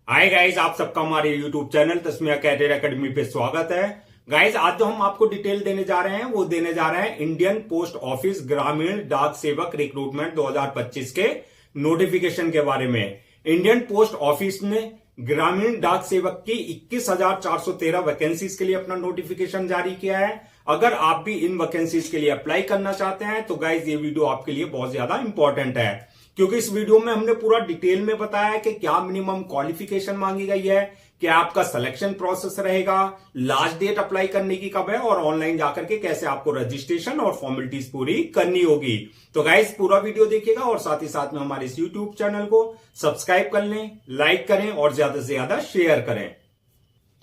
Hi guys, आप सबका हमारे YouTube channel Tasmiya career academy पे स्वागत है। गाइस, आज जो हम आपको डिटेल देने जा रहे हैं वो देने जा रहे हैं इंडियन पोस्ट ऑफिस ग्रामीण डाक सेवक रिक्रूटमेंट 2025 के नोटिफिकेशन के बारे में। इंडियन पोस्ट ऑफिस ने ग्रामीण डाक सेवक की 21,413 वैकेंसीज के लिए अपना नोटिफिकेशन जारी किया है। अगर आप भी इन वैकेंसीज के लिए अप्लाई करना चाहते हैं तो गाइस ये वीडियो आपके लिए बहुत ज्यादा इंपॉर्टेंट है, क्योंकि इस वीडियो में हमने पूरा डिटेल में बताया है कि क्या मिनिमम क्वालिफिकेशन मांगी गई है, क्या आपका सिलेक्शन प्रोसेस रहेगा, लास्ट डेट अप्लाई करने की कब है और ऑनलाइन जाकर के कैसे आपको रजिस्ट्रेशन और फॉर्मेलिटीज पूरी करनी होगी। तो गाइस पूरा वीडियो देखिएगा और साथ ही साथ में हमारे इस यूट्यूब चैनल को सब्सक्राइब कर लें, लाइक करें और ज्यादा से ज्यादा शेयर करें।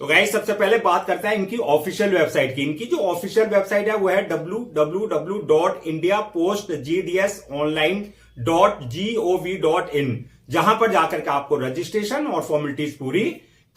तो गाइस सबसे पहले बात करते हैं इनकी ऑफिशियल वेबसाइट की। इनकी जो ऑफिशियल वेबसाइट है वो है www.indiapost.gdsonline.gov.in, जहां पर जाकर के आपको रजिस्ट्रेशन और फॉर्मेलिटीज पूरी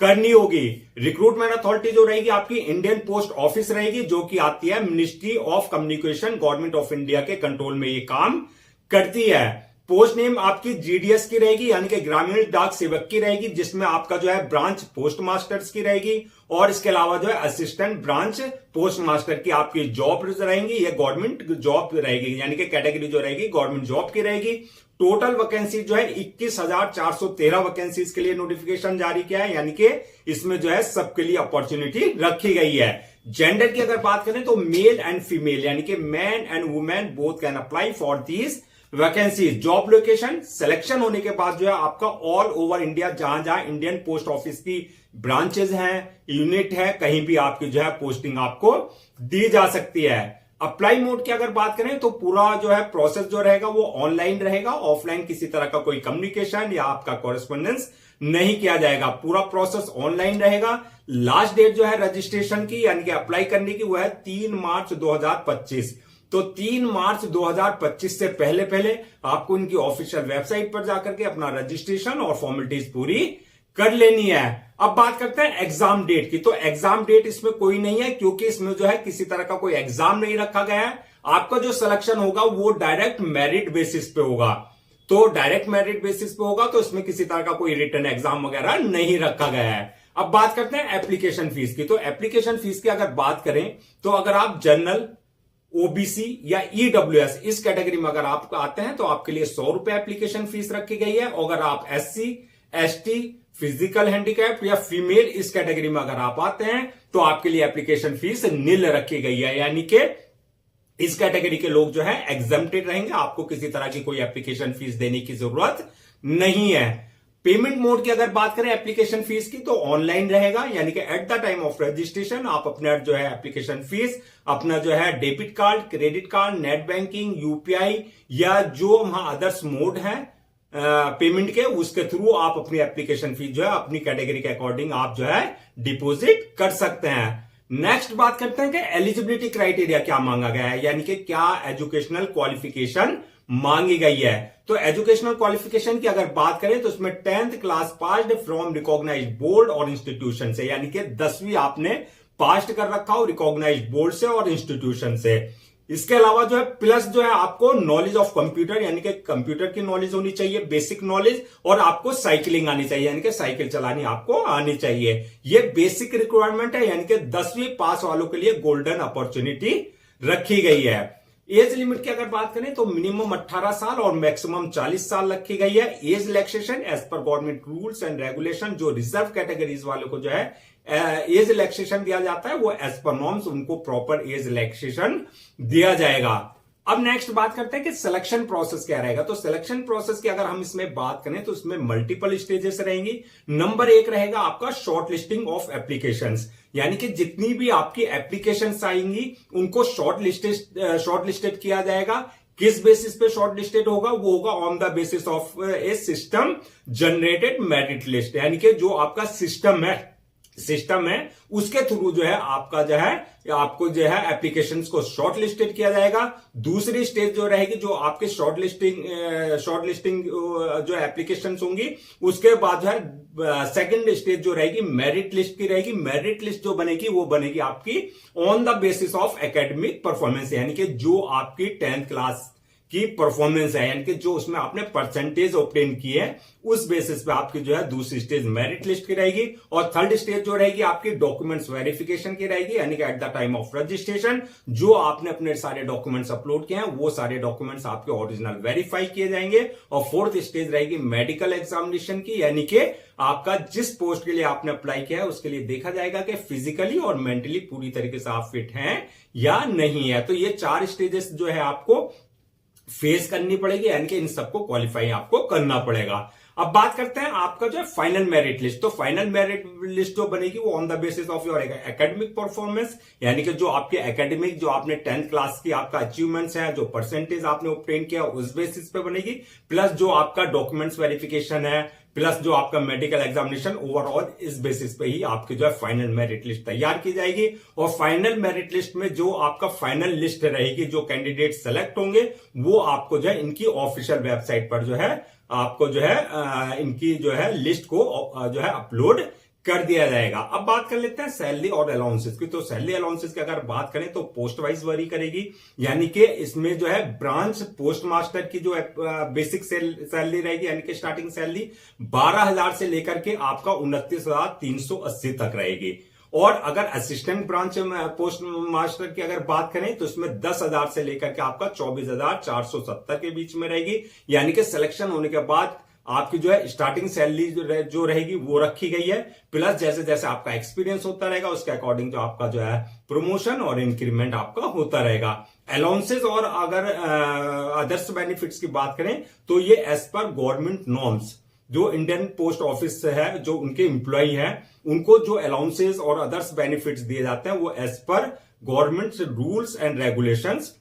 करनी होगी। रिक्रूटमेंट अथॉरिटी जो रहेगी आपकी इंडियन पोस्ट ऑफिस रहेगी, जो कि आती है ministry of communication, government of India के कंट्रोल में ये काम करती है। पोस्ट नेम आपकी जीडीएस की रहेगी, यानी कि ग्रामीण डाक सेवक की रहेगी, जिसमें आपका जो है ब्रांच पोस्ट मास्टर्स की रहेगी और इसके अलावा जो है असिस्टेंट ब्रांच पोस्ट मास्टर की आपकी जॉब रहेंगी। ये गवर्नमेंट जॉब रहेगी, यानी कि कैटेगरी जो रहेगी गवर्नमेंट जॉब की रहेगी। टोटल वैकेंसी जो है 21,413 वैकेंसीज के लिए नोटिफिकेशन जारी किया है, यानी कि इसमें जो है सबके लिए अपॉर्चुनिटी रखी गई है। जेंडर की अगर बात करें तो मेल एंड फीमेल, यानी कि man and women both can apply for these vacancy. Job location selection होने के बाद जो है आपका ऑल ओवर इंडिया, जहां जहां इंडियन पोस्ट ऑफिस की ब्रांचेज हैं, यूनिट है, कहीं भी आपकी जो है पोस्टिंग आपको दी जा सकती है। अप्लाई मोड की अगर बात करें तो पूरा जो है प्रोसेस जो रहेगा वो ऑनलाइन रहेगा, ऑफलाइन किसी तरह का कोई कम्युनिकेशन या आपका कॉरेस्पॉन्डेंस नहीं किया जाएगा। पूरा प्रोसेस ऑनलाइन रहेगा। लास्ट डेट जो है रजिस्ट्रेशन की, यानी कि अप्लाई करने की, वो है 3 मार्च 2025। तो 3 मार्च 2025 से पहले पहले आपको इनकी ऑफिशियल वेबसाइट पर जाकर के अपना रजिस्ट्रेशन और फॉर्मेलिटीज पूरी कर लेनी है। अब बात करते हैं एग्जाम डेट की। तो एग्जाम डेट इसमें कोई नहीं है, क्योंकि इसमें जो है किसी तरह का कोई एग्जाम नहीं रखा गया है। आपका जो सिलेक्शन होगा वो डायरेक्ट मेरिट बेसिस पे होगा। तो डायरेक्ट मेरिट बेसिस पे होगा, तो इसमें किसी तरह का कोई रिटन एग्जाम वगैरह नहीं रखा गया है। अब बात करते हैं एप्लीकेशन फीस की। तो एप्लीकेशन फीस की अगर बात करें तो अगर आप जनरल, ओबीसी या ईडब्ल्यूएस इस कैटेगरी में अगर आप आते हैं तो आपके लिए 100 रुपए एप्लीकेशन फीस रखी गई है। अगर आप एससी, एसटी, फिजिकल हैंडीकैप या फीमेल इस कैटेगरी में अगर आप आते हैं तो आपके लिए एप्लीकेशन फीस नील रखी गई है, यानी कि इस कैटेगरी के लोग जो है एग्जम्प्टेड रहेंगे। आपको किसी तरह की कोई एप्लीकेशन फीस देने की जरूरत नहीं है। पेमेंट मोड की अगर बात करें एप्लीकेशन फीस की तो ऑनलाइन रहेगा, यानी कि at the time of registration आप अपना जो है एप्लीकेशन फीस अपना जो है debit card, credit card, net banking, UPI या जो वहां अदर्स मोड है पेमेंट के, उसके थ्रू आप अपनी एप्लीकेशन फीस जो है अपनी कैटेगरी के अकॉर्डिंग आप जो है डिपॉजिट कर सकते हैं। नेक्स्ट बात करते हैं कि एलिजिबिलिटी क्राइटेरिया क्या मांगा गया है, यानी कि क्या एजुकेशनल क्वालिफिकेशन मांगी गई है। तो एजुकेशनल क्वालिफिकेशन की अगर बात करें तो उसमें 10th class passed from recognised board और इंस्टीट्यूशन से, यानी कि 10वीं आपने पास कर रखा हो रिकॉग्नाइज्ड बोर्ड से और इंस्टीट्यूशन से। इसके अलावा जो है प्लस जो है आपको नॉलेज ऑफ कंप्यूटर, यानी कि कंप्यूटर की नॉलेज होनी चाहिए, बेसिक नॉलेज, और आपको साइकिलिंग आनी चाहिए, यानी कि साइकिल चलानी आपको आनी चाहिए। ये बेसिक रिक्वायरमेंट है, यानी कि 10वीं पास वालों के लिए गोल्डन अपॉर्चुनिटी रखी गई है। एज लिमिट की अगर बात करें तो मिनिमम 18 साल और मैक्सिमम 40 साल रखी गई है। एज रिलैक्सेशन एज पर गवर्नमेंट रूल्स एंड रेगुलेशन, जो रिजर्व कैटेगरीज वालों को जो है एज रिलैक्सेशन दिया जाता है वो एज पर नॉर्म्स उनको प्रॉपर एज रिलैक्सेशन दिया जाएगा। अब नेक्स्ट बात करते हैं कि सिलेक्शन प्रोसेस क्या रहेगा। तो सिलेक्शन प्रोसेस की अगर हम इसमें बात करें तो इसमें मल्टीपल स्टेजेस रहेंगी। नंबर 1 रहेगा आपका शॉर्ट लिस्टिंग ऑफ एप्लीकेशंस, यानी कि जितनी भी आपकी एप्लीकेशंस आएंगी उनको शॉर्ट लिस्टेड किया जाएगा। किस बेसिस पे शॉर्ट लिस्टेड होगा? वो होगा on the basis of A system generated merit list, यानी कि जो आपका सिस्टम है उसके थ्रू जो है आपका जो है आपको जो है एप्लीकेशंस को शॉर्ट लिस्टेड किया जाएगा। दूसरी स्टेज जो रहेगी, जो आपके शॉर्ट लिस्टिंग जो एप्लीकेशंस होंगी, उसके बाद जो है सेकंड स्टेज जो रहेगी मेरिट लिस्ट की रहेगी। मेरिट लिस्ट जो बनेगी वो बनेगी आपकी on the basis of academic performance, यानी कि जो आपकी 10th क्लास की परफॉर्मेंस है, यानी कि जो उसमें आपने परसेंटेज ऑब्टेन की है उस बेसिस पे आपकी जो है दूसरी स्टेज मेरिट लिस्ट की रहेगी, और थर्ड स्टेज जो रहेगी आपकी डॉक्यूमेंट्स वेरिफिकेशन की रहेगी, यानी कि at the time of registration जो आपने अपने सारे डॉक्यूमेंट्स अपलोड किए हैं वो सारे डॉक्यूमेंट्स आपके ओरिजिनल वेरीफाई किए जाएंगे। और फोर्थ स्टेज रहेगी मेडिकल एग्जामिनेशन की, यानी कि आपका जिस पोस्ट के लिए आपने अप्लाई किया है उसके लिए देखा जाएगा कि फिजिकली और मेंटली पूरी तरीके से आप फिट हैं या नहीं है। तो ये 4 स्टेजेस जो है आपको फेस करनी पड़ेगी, यानी कि इन सबको क्वालिफाई आपको करना पड़ेगा। अब बात करते हैं आपका जो है फाइनल मेरिट लिस्ट। तो फाइनल मेरिट लिस्ट जो बनेगी वो on the basis of your academic performance, यानी कि जो आपके एकेडमिक जो आपने 10th क्लास की आपका अचीवमेंट्स है, जो परसेंटेज आपने ऑब्टेन किया उस बेसिस पे बनेगी, प्लस जो आपका डॉक्यूमेंट्स वेरिफिकेशन है, प्लस जो आपका मेडिकल एग्जामिनेशन, ओवरऑल इस बेसिस पे ही आपकी जो है फाइनल मेरिट लिस्ट तैयार की जाएगी। और फाइनल मेरिट लिस्ट में जो आपका फाइनल लिस्ट रहेगी, जो कैंडिडेट सेलेक्ट होंगे वो आपको जो है इनकी ऑफिशियल वेबसाइट पर जो है आपको जो है इनकी जो है लिस्ट को जो है अपलोड कर दिया जाएगा। अब बात कर लेते हैं सैलरी और अलाउंसेस की। तो सैलरी अलाउंसेस की अगर बात करें तो पोस्ट वाइज वरी करेगी, यानी कि इसमें जो है ब्रांच पोस्ट मास्टर की जो बेसिक सैलरी रहेगी, यानी कि स्टार्टिंग सैलरी 12,000 से लेकर के आपका 29,380 तक रहेगी। और अगर असिस्टेंट ब्रांच पोस्ट मास्टर की अगर बात करें तो इसमें 10,000 से लेकर के आपका 24,470 के बीच में रहेगी, यानी कि सिलेक्शन होने के बाद आपकी जो है स्टार्टिंग सैलरी जो रहेगी वो रखी गई है, प्लस जैसे जैसे आपका एक्सपीरियंस होता रहेगा उसके अकॉर्डिंग जो आपका जो है प्रमोशन और इंक्रीमेंट आपका होता रहेगा। अलाउंसेस और अगर अदर्स बेनिफिट्स की बात करें तो ये एज पर गवर्नमेंट नॉर्म्स, जो इंडियन पोस्ट ऑफिस है जो उनके एम्प्लॉय हैं उनको जो अलाउंसेस और अदर्स बेनिफिट्स दिए जाते हैं वो एज पर गवर्नमेंट रूल्स एंड रेगुलेशंस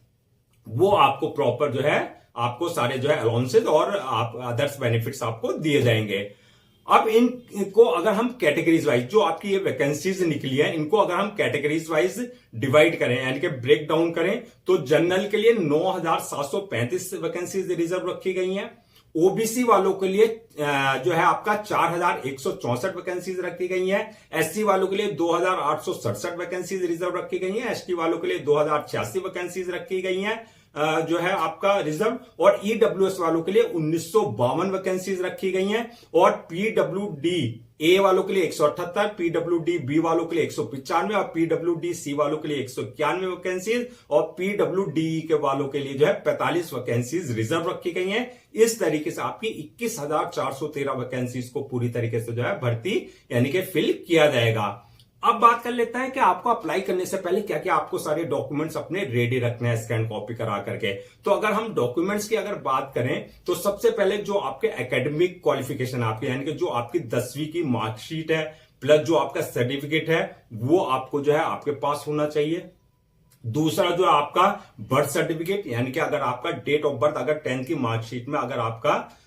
वो आपको प्रॉपर जो है आपको सारे जो है अलाउंसेस और अदर्स बेनिफिट्स आपको दिए जाएंगे। अब इनको अगर हम कैटेगरीज वाइज जो आपकी ये वैकेंसीज निकली है इनको अगर हम कैटेगरीज वाइज डिवाइड करें यानी कि ब्रेक डाउन करें तो जनरल के लिए 9,735 वैकेंसीज रिजर्व रखी गई हैं। ओबीसी वालों के लिए जो है आपका 4,164 वैकेंसीज रखी गई हैं। एससी वालों के लिए 2,867 वैकेंसीज रिजर्व रखी गई हैं। एसटी वालों के लिए 2,086 वैकेंसीज रखी गई हैं जो है आपका रिजर्व। और ईडब्ल्यूएस वालों के लिए 1,952 वैकेंसीज रखी गई हैं। और पीडब्ल्यूडी ए वालों के लिए 178, पीडब्ल्यूडी बी वालों के लिए 195 और पीडब्ल्यूडी सी वालों के लिए 191 वैकेंसीज और पीडब्ल्यूडी के वालों के लिए जो है 45 वैकेंसीज रिजर्व रखी गई हैं। इस तरीके से आपकी 21,413 वैकेंसीज को पूरी तरीके से जो है भर्ती यानी कि फिल किया जाएगा। अब बात कर लेते हैं कि आपको अप्लाई करने से पहले क्या क्या आपको सारे डॉक्यूमेंट्स अपने रेडी रखने हैं स्कैन कॉपी करा करके। तो अगर हम डॉक्यूमेंट्स की अगर बात करें तो सबसे पहले जो आपके एकेडमिक क्वालिफिकेशन आपके यानी कि जो आपकी 10वीं की मार्कशीट है प्लस जो आपका सर्टिफिकेट है वो आपको जो है आपके पास होना चाहिए। दूसरा जो आपका बर्थ सर्टिफिकेट यानी कि अगर आपका डेट ऑफ बर्थ अगर 10th की मार्कशीट में अगर आपका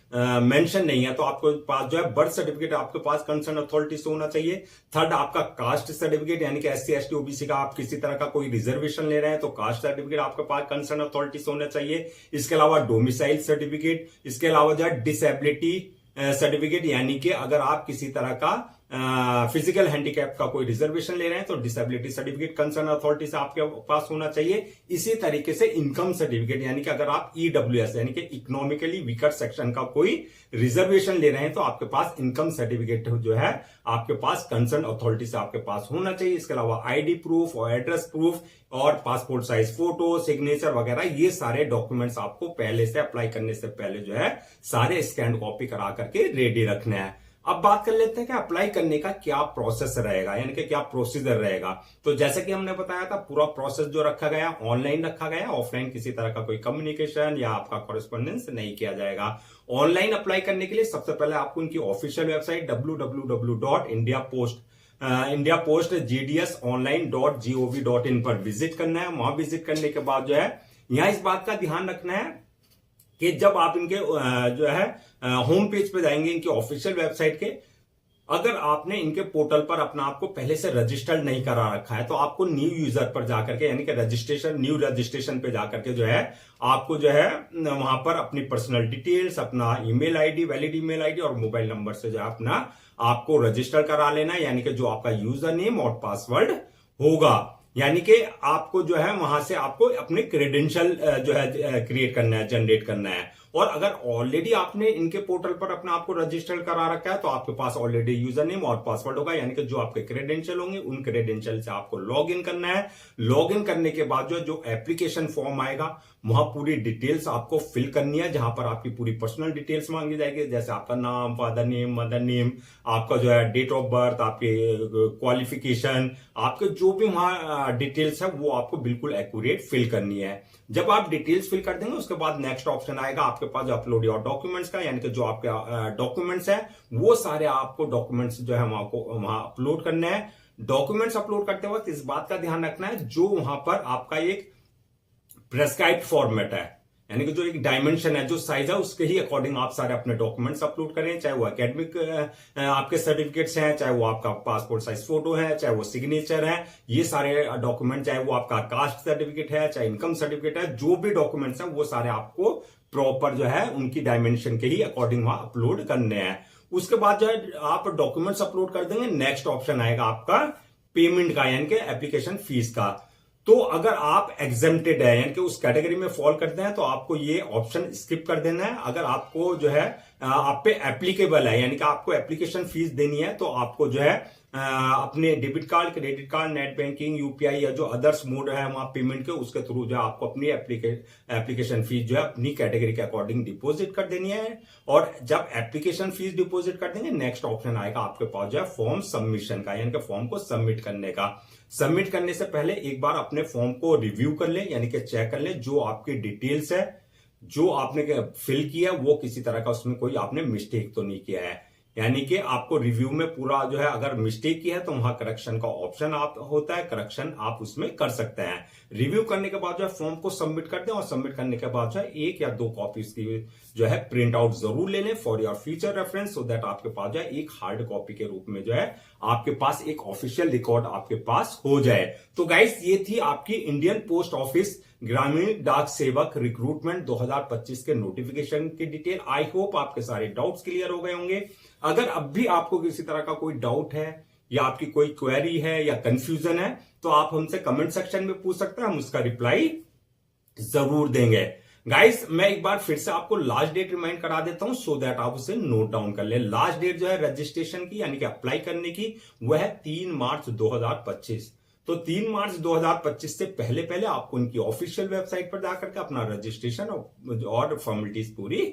मेंशन नहीं है तो आपको पास जो है बर्थ सर्टिफिकेट आपके पास कंसर्न अथॉरिटी से होना चाहिए। थर्ड आपका कास्ट सर्टिफिकेट यानी कि एससी एसटी ओबीसी का आप किसी तरह का कोई रिजर्वेशन ले रहे हैं तो कास्ट सर्टिफिकेट आपके पास कंसर्न अथॉरिटी से होना चाहिए। इसके अलावा डोमिसाइल सर्टिफिकेट, इसके अलावा जो है डिसेबिलिटी सर्टिफिकेट यानी कि अगर आप किसी तरह का फिजिकल हैंडीकैप का कोई रिजर्वेशन ले रहे हैं तो डिसेबिलिटी सर्टिफिकेट कंसर्न अथॉरिटी से आपके पास होना चाहिए। इसी तरीके से इनकम सर्टिफिकेट यानी कि अगर आप ईडब्ल्यूएस यानी कि इकोनॉमिकली वीकर सेक्शन का कोई रिजर्वेशन ले रहे हैं तो आपके पास इनकम सर्टिफिकेट जो है आपके पास कंसर्न अथॉरिटी से आपके पास होना चाहिए। इसके अलावा आईडी प्रूफ और एड्रेस प्रूफ और पासपोर्ट साइज फोटो, सिग्नेचर वगैरह ये सारे डॉक्यूमेंट्स आपको पहले से अप्लाई करने से पहले जो है सारे स्कैन कॉपी करा करके रेडी रखना है। अब बात कर लेते हैं कि अप्लाई करने का क्या प्रोसेस रहेगा यानी कि क्या प्रोसीजर रहेगा। तो जैसे कि हमने बताया था पूरा प्रोसेस जो रखा गया ऑनलाइन रखा गया, ऑफलाइन किसी तरह का कोई कम्युनिकेशन या आपका कॉरेस्पॉन्डेंस नहीं किया जाएगा। ऑनलाइन अप्लाई करने के लिए सबसे पहले आपको इनकी ऑफिशियल वेबसाइट www.indiapostgdsonline.gov.in पर विजिट करना है। वहां विजिट करने के बाद जो है यहां इस बात का ध्यान रखना है कि जब आप इनके जो है होम पेज पे जाएंगे इनकी ऑफिशियल वेबसाइट के, अगर आपने इनके पोर्टल पर अपना आपको पहले से रजिस्टर्ड नहीं करा रखा है तो आपको न्यू यूजर पर जाकर के यानी कि न्यू रजिस्ट्रेशन पे जाकर के जो है आपको जो है वहां पर अपनी पर्सनल डिटेल्स, अपना email ID, valid email ID और मोबाइल नंबर से जो है अपना आपको रजिस्टर करा लेना यानी कि जो आपका यूजर नेम और पासवर्ड होगा। यानी कि आपको जो है वहां से आपको अपने क्रेडेंशियल जो है क्रिएट करना है, जनरेट करना है। और अगर ऑलरेडी आपने इनके पोर्टल पर अपने आप को रजिस्टर करा रखा है तो आपके पास ऑलरेडी यूजर नेम और पासवर्ड होगा, यानी कि जो आपके क्रेडेंशियल होंगे उन क्रेडेंशियल से आपको लॉग इन करना है। लॉग इन करने के बाद जो एप्लीकेशन फॉर्म आएगा वहां पूरी डिटेल्स आपको फिल करनी है, जहां पर आपकी पूरी पर्सनल डिटेल्स मांगी जाएगी, जैसे आपका नाम, फादर नेम, मदर नेम, आपका जो है डेट ऑफ बर्थ, आपके क्वालिफिकेशन, आपके जो भी वहां डिटेल्स है वो आपको बिल्कुल एक्यूरेट फिल करनी है। जब आप डिटेल्स फिल कर देंगे उसके बाद नेक्स्ट ऑप्शन आएगा आपके पास अपलोड योर डॉक्यूमेंट्स का, यानी कि जो आपके डॉक्यूमेंट्स है वो सारे आपको डॉक्यूमेंट्स जो है वहां अपलोड करने हैं। डॉक्यूमेंट्स अपलोड करते वक्त इस बात का ध्यान रखना है जो वहां पर आपका एक प्रेस्क्राइब्ड फॉर्मेट है, यानी कि जो एक डायमेंशन है, जो साइज है, उसके ही अकॉर्डिंग आप सारे अपने डॉक्यूमेंट्स अपलोड करें, चाहे वो एकेडमिक आपके सर्टिफिकेट्स हैं, चाहे वो आपका पासपोर्ट साइज फोटो है, चाहे वो सिग्नेचर है, ये सारे डॉक्यूमेंट, चाहे वो आपका कास्ट सर्टिफिकेट है, चाहे इनकम सर्टिफिकेट है, जो भी डॉक्यूमेंट्स हैं वो सारे आपको प्रॉपर जो है उनकी डायमेंशन के ही अकॉर्डिंग वहां अपलोड करने हैं। उसके बाद जो है आप डॉक्यूमेंट्स अपलोड कर देंगे, नेक्स्ट ऑप्शन आएगा आपका पेमेंट का, यानी कि एप्लीकेशन फीस का। तो अगर आप एग्जेम्प्टेड है, यानी कि उस कैटेगरी में फॉल करते हैं, तो आपको ये ऑप्शन स्किप कर देना है। अगर आपको जो है आप पे एप्लीकेबल है, यानी कि आपको एप्लीकेशन फीस देनी है, तो आपको जो है अपने debit card, credit card, net banking, UPI या जो अदर्स मोड है वहां पेमेंट के, उसके थ्रू जो है आपको अपनी एप्लीकेशन फीस जो है अपनी कैटेगरी के अकॉर्डिंग डिपॉजिट कर देनी है। और जब एप्लीकेशन फीस डिपॉजिट कर देंगे, नेक्स्ट ऑप्शन आएगा आपके पास जो है फॉर्म सबमिशन का, यानी कि फॉर्म को सबमिट करने का। सबमिट करने से पहले एक बार अपने फॉर्म को रिव्यू कर ले, यानी कि चेक कर ले जो आपकी डिटेल्स है, जो आपने फिल किया वो किसी तरह का उसमें कोई आपने मिस्टेक तो नहीं किया है। यानी कि आपको रिव्यू में पूरा जो है अगर मिस्टेक की है तो वहां करेक्शन का ऑप्शन आप होता है, करेक्शन आप उसमें कर सकते हैं। रिव्यू करने के बाद जो है फॉर्म को सबमिट कर दें, और सबमिट करने के बाद जो है 1 या 2 कॉपी की जो है प्रिंट आउट जरूर ले लें for your future reference, so that आपके पास जो है एक हार्ड कॉपी के रूप में जो है आपके पास एक ऑफिशियल रिकॉर्ड आपके पास हो जाए। तो गाइस ये थी आपकी इंडियन पोस्ट ऑफिस ग्रामीण डाक सेवक रिक्रूटमेंट 2025 के नोटिफिकेशन की डिटेल। आई होप आपके सारे डाउट्स क्लियर हो गए होंगे। अगर अब भी आपको किसी तरह का कोई डाउट है या आपकी कोई क्वेरी है या कंफ्यूजन है तो आप हमसे कमेंट सेक्शन में पूछ सकते हैं, हम उसका रिप्लाई जरूर देंगे। गाइस मैं एक बार फिर से आपको लास्ट डेट रिमाइंड करा देता हूं सो दैट आप उसे नोट डाउन कर ले। लास्ट डेट जो है रजिस्ट्रेशन की, यानी कि अप्लाई करने की, वह है 3 मार्च 2025। तो 3 मार्च 2025 से पहले पहले आपको इनकी ऑफिशियल वेबसाइट पर जाकर के अपना रजिस्ट्रेशन और फॉर्मेलिटीज पूरी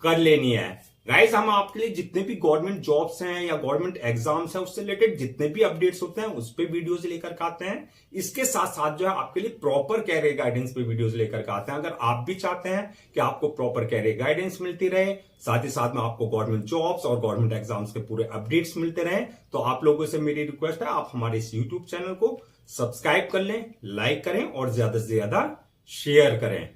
कर लेनी है। गाइस हम आपके लिए जितने भी गवर्नमेंट जॉब्स हैं या गवर्नमेंट एग्जाम्स हैं उससे रिलेटेड जितने भी अपडेट्स होते हैं उस पे वीडियोस लेकर के आते हैं। इसके साथ साथ जो है आपके लिए प्रॉपर कैरियर गाइडेंस पे वीडियोस लेकर के आते हैं। अगर आप भी चाहते हैं कि आपको प्रॉपर कैरियर गाइडेंस मिलती रहे, साथ ही साथ में आपको गवर्नमेंट जॉब्स और गवर्नमेंट एग्जाम्स के पूरे अपडेट्स मिलते रहे, तो आप लोगों से मेरी रिक्वेस्ट है आप हमारे इस यूट्यूब चैनल को सब्सक्राइब कर लें, लाइक करें और ज्यादा से ज्यादा शेयर करें।